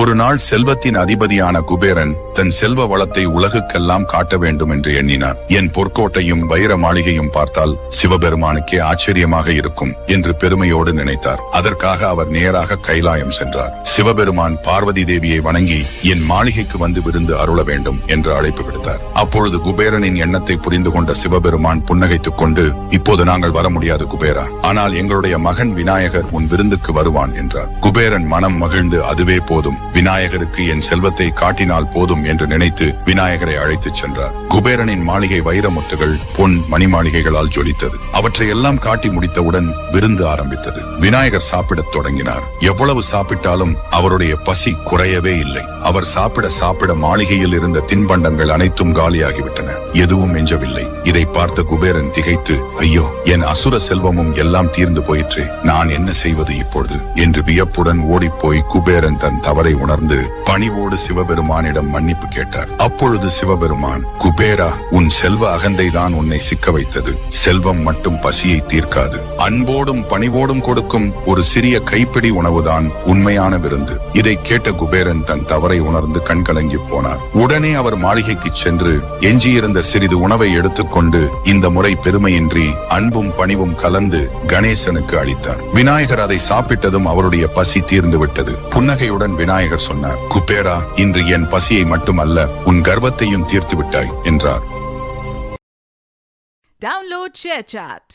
ஒரு நாள் செல்வத்தின் அதிபதியான குபேரன் தன் செல்வ வளத்தை உலகுக்கெல்லாம் காட்ட வேண்டும் என்று எண்ணினார். என் பொற்கோட்டையும் வைர மாளிகையும் பார்த்தால் சிவபெருமானுக்கே ஆச்சரியமாக இருக்கும் என்று பெருமையோடு நினைத்தார். அதற்காக அவர் நேராக கைலாயம் சென்றார். சிவபெருமான் பார்வதி தேவியை வணங்கி என் மாளிகைக்கு வந்து விருந்து அருள வேண்டும் என்று அழைப்பு விடுத்தார். அப்பொழுது குபேரனின் எண்ணத்தை புரிந்து கொண்ட சிவபெருமான் புன்னகைத்துக் கொண்டு, இப்போது நாங்கள் வர முடியாது குபேரா, ஆனால் எங்களுடைய மகன் விநாயகர் உன் விருந்துக்கு வருவான் என்றார். குபேரன் மனம் மகிழ்ந்து, அதுவே போதும், விநாயகருக்கு என் செல்வத்தை காட்டினால் போதும் என்று நினைத்து விநாயகரை அழைத்துச் சென்றார். குபேரனின் மாளிகை வைரமுத்துகள், பொன், மணி மாளிகைகளால் ஜொலித்தது. அவற்றை எல்லாம் காட்டி முடித்தவுடன் விருந்து ஆரம்பித்தது. விநாயகர் சாப்பிடத் தொடங்கினார். எவ்வளவு சாப்பிட்டாலும் அவருடைய பசி குறையவே இல்லை. அவர் சாப்பிட சாப்பிட மாளிகையில் இருந்த தின்பண்டங்கள் அனைத்தும் காலியாகிவிட்டன. எதுவும் எஞ்சவில்லை. இதை பார்த்த குபேரன் திகைத்து, ஐயோ, என் அசுர செல்வமும் எல்லாம் தீர்ந்து போயிற்று, நான் என்ன செய்வது இப்பொழுது என்று வியப்புடன் ஓடிப்போய் குபேரன் தன் தவறை உணர்ந்து பணிவோடு சிவபெருமானிடம் மன்னிப்பு கேட்டார். அப்பொழுது சிவபெருமான், குபேரா, உன் செல்வ அகந்தைதான் உன்னை சிக்க வைத்தது. செல்வம் மட்டும் பசியை தீர்க்காது. அன்போடும் பணிவோடும் கொடுக்கும் ஒரு சிறிய கைப்பிடி உணவுதான் உண்மையான விருந்து. இதை கேட்ட குபேரன் தன் தவறை உணர்ந்து கண்கலங்கி போனார். உடனே அவர் மாளிகைக்கு சென்று எஞ்சியிருந்த சிறிது உணவை எடுத்துக்கொண்டு இந்த முறை பெருமையின்றி அன்பும் பணிவும் கலந்து கணேசனுக்கு அளித்தார். விநாயகர் அதை சாப்பிட்டதும் அவருடைய பசி தீர்ந்து விட்டது. புன்னகையுடன் விநாயகர் சொன்னார், குபேரா, இன்று என் பசியை மட்டுமல்ல உன் கர்வத்தையும் தீர்த்து விட்டாய் என்றார். Download ShareChat.